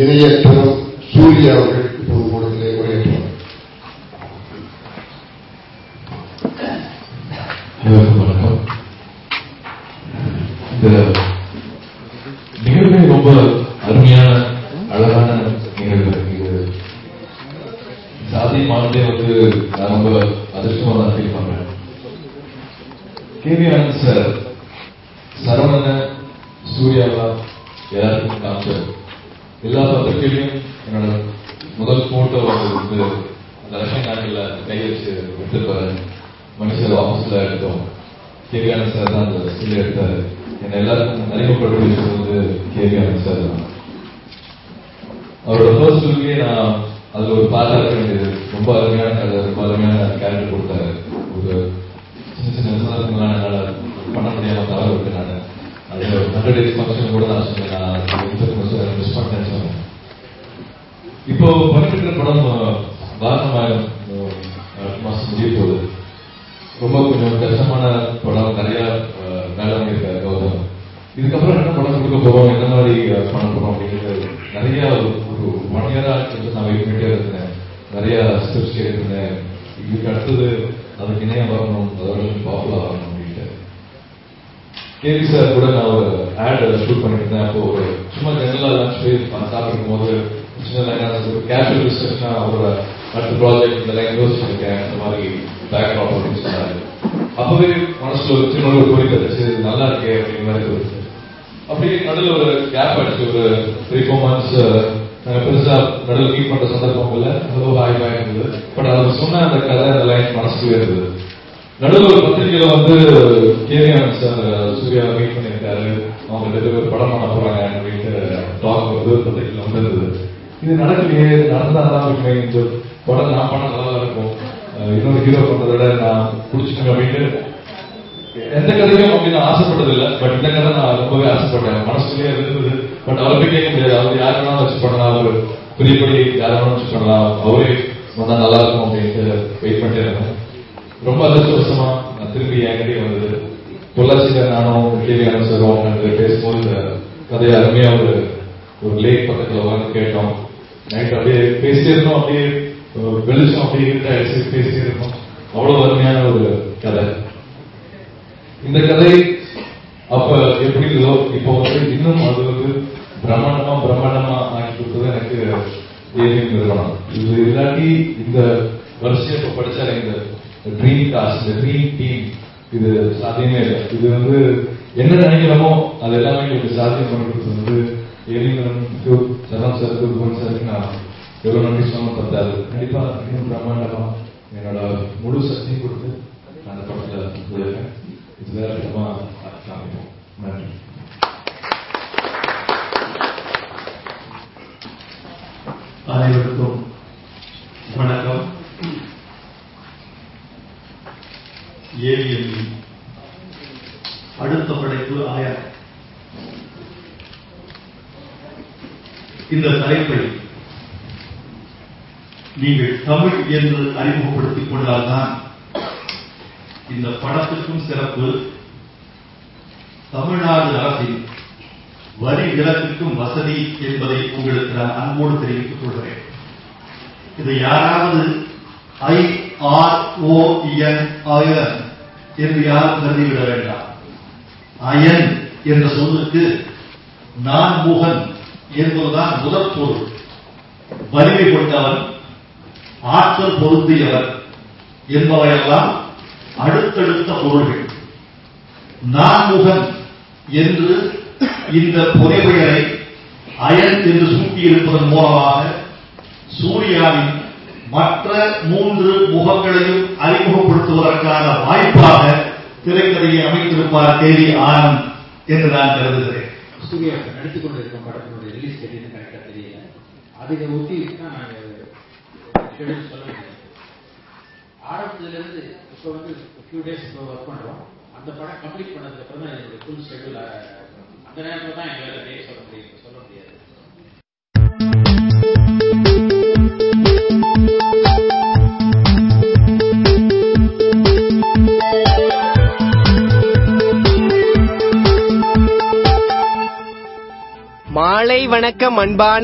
இணையற்றவர் சூர்யா அவர்கள் இப்போது கூடத்திலே உரையாற்றுவார். வணக்கம். இந்த நிகழ்வு ரொம்ப அருமையான அழகான நிகழ்வு. இது சாத்தியமானதே நான் ரொம்ப அதிர்ஷ்டமா தான் ஃபீல் பண்றேன். கேவி ஆனந்த் சார் சரவண சூர்யாவா எல்லாருக்கும் காமிச்சார். எல்லா பத்திரிகையிலும் என்னோட முதல் போட்டோ அந்த ரஷ்யன் நாட்டில் கை வச்சு எடுத்துருப்பாரு. மனுஷர் ஆபீஸ்ல எடுத்தோம். கேவி ஆனந்த் சார் தான் அந்த ஸ்டில் எடுத்தாரு. என்னை எல்லாருக்கும் அறிமுகப்படுத்தி கேவி ஆனந்த் சார் தான். அவரோட ஃபர்ஸ்ட் லுக்கே நான் அதுல ஒரு பாட்டா இருக்க வேண்டியது. ரொம்ப அருமையான கதை, ரொம்ப அருமையான கேரக்டர் கொடுத்தாரு. ஒரு சின்ன சின்ன விசாரங்கள்லாம் என்னால பண்ண முடியாம தவறு விட்டு நான் அது 100 days ஃபங்க்ஷன் கூட நான் சொன்னேன். நான் மிஸ் பண்ணேன்னு சொன்னேன். இப்போ பண்ணிட்டு படம் வாரணமாயிரம் மாசம் முடிய போகுது. ரொம்ப கொஞ்சம் கஷ்டமான படம், நிறைய வேலை பண்ணியிருக்காரு கௌதம். இதுக்கப்புறம் என்ன படம் கொடுக்க போறோம், என்ன மாதிரி பண்ண போறோம் அப்படிங்கிறது நிறைய ஒரு 1 year நான் வெயிட் பண்ணிட்டே இருந்தேன். நிறைய ஸ்டெப்ஸ் கேட்டிருந்தேன். இதுக்கு அடுத்தது அதுக்கு இணையம் வரணும், அதோட பாப்புலர் ஆகணும் அப்படின்ட்டு. கேவி சார் கூட நான் ஒரு ஆட் ஷூட் பண்ணிட்டு இருந்தேன். அப்போ ஒரு சும்மா ஜெனரலா லஞ்ச் போய் சாப்பிடும் போது சின்ன கேஷுவல் டிஸ்கஷனா அவரோட அடுத்த ப்ராஜெக்ட் இந்த லைன் யோசிச்சிருக்கேன், இந்த மாதிரி பேக்ராப் அப்படின்னு சொன்னாரு. அப்பவே மனசுல ஒரு சின்ன ஒரு கோரிக்கை வச்சு நல்லா இருக்கே அப்படிங்கிற மாதிரி இருந்துச்சு. அப்படியே நடுவில் ஒரு கேப் ஆயிடுச்சு. ஒரு 3-4 months நாங்க பெருசா நடுவில் மீட் பண்ற சந்தர்ப்பம் இல்லை. ஹலோ ஹாய் பாய் இருந்தது. பட் அவர் சொன்ன அந்த கதை, அந்த லைன் மனசுக்குவே இருந்தது. நடுவில் ஒரு பத்திரிகையில கேவி ஆனந்த் சார் சூர்யா மீட் பண்ணியிருக்காரு. அவங்க 2 பேர் படம் பண்ண போறாங்க அப்படின்ட்டு டாக் பத்திரிகையில வந்திருந்தது. இது நடக்கலையே, நடந்தாதான் படம் நான் பண்ண நல்லா இருக்கும், இன்னொரு ஹீரோ பண்றதை விட நான் பிடிச்சிக்கணும் அப்படின்ட்டு எந்த கதையும் அப்படின்னு ஆசைப்பட்டதில்லை. பட் இந்த கதை நான் ரொம்பவே ஆசைப்பட்டேன். மனசுலயே இருந்தது. பட் அவரை கேட்க முடியாது. அவர் யார் வேணாலும் வச்சு பண்ணலாம், அவர் பெரியபடி யார் வேணாலும் வச்சு பண்ணலாம், அவரே வந்தா நல்லா இருக்கும் அப்படின்ட்டு வெயிட் பண்ணிட்டே இருந்தேன். ரொம்ப அதிர்ஷ்டவசமா நான் திரும்பி என்கிட்டே வந்தது. பொள்ளாச்சியில நானும் கேவி ஆனந்த் சார் பேசும்போது இந்த கதையை அருமையா ஒரு லேக் பக்கத்துல உட்காந்து கேட்டோம். நைட் அப்படியே பேசிட்டே இருந்தோம். அப்படியே வெளிச்சம் அப்படியே இருட்டாயிடுச்சு, பேசிட்டே இருக்கோம். அவ்வளவு அருமையான ஒரு கதை. இந்த கதை அப்ப எப்படி இருந்தோ இப்போ இன்னும் அது பிரம்மாண்டமா ஆக்கி கொடுத்தது எனக்கு ஏவிஎம் நிறுவனம். இது இல்லாட்டி இந்த வருஷம் இப்ப படிச்சா இந்த ட்ரீம் காஸ்ட், இந்த ட்ரீம் டீம் இது சாத்தியமே இல்லை. இது என்ன நினைக்கிறோமோ அது எல்லாமே உங்களுக்கு சாத்தியம் பண்ணி கொடுத்தது ஏவிஎம் சரண் சாருக்கு, புவன் சாருக்கு நான் எவ்வளவு நன்றி சொன்ன பத்தாது. கண்டிப்பா இன்னும் பிரம்மாண்டமா என்னோட முழு சக்தியும் கொடுத்து அந்த படத்துல போயிருக்கேன். இது வேற விதமா காமிப்போம். நன்றி. அனைவருக்கும் வணக்கம். ஏவிஎம் அடுத்த படைப்பு ஆயா. இந்த தலைப்பை நீங்கள் தமிழ் என்று அறிமுகப்படுத்திக் கொண்டால்தான் இந்த படத்திற்கும் சிறப்பு. தமிழ்நாடு அரசின் வரி விலக்குக்கும் வசதி என்பதை உங்களுக்கு நான் அன்போடு தெரிவித்துக் கொள்கிறேன். இது யாராவது IRON என்று யாரும் கருதிவிட வேண்டாம். அயன் என்ற சொல்லுக்கு நான்முகன் என்பதுதான் முதற் பொருள். வலிமை கொண்டவன், ஆற்றல் பொருந்தியவர் என்பவையெல்லாம் அடுத்தடுத்த பொருள்கள். நான்முகன் என்று இந்த புனைப்பெயரை அயன் என்று சூட்டியிருப்பதன் மூலமாக சூர்யாவின் மற்ற 3 முகங்களையும் அறிமுகப்படுத்துவதற்கான வாய்ப்பாக திரைக்கதையை அமைத்திருப்பார் கேவி ஆனந்த் என்று நான் கருதுகிறேன். சூர்யா நடித்துக் கொண்டிருக்கும் படத்தினுடைய ரிலீஸ் டேட் கரெக்டா தெரியல. அதை ஒட்டி தான் நாங்கள் ஷெட்யூல் சொல்ல முடியாது. ஆரம்பத்திலிருந்து இப்போ ஃபியூ டேஸ் இப்போ ஒர்க் பண்றோம். அந்த படம் கம்ப்ளீட் பண்ணதுக்கு அப்புறம் தான் எங்களுக்கு ஃபுல் ஷெட்யூல். அந்த நேரத்தில் தான் எங்களால் டேட் சொல்ல முடியாது. மாலை வணக்கம் அன்பான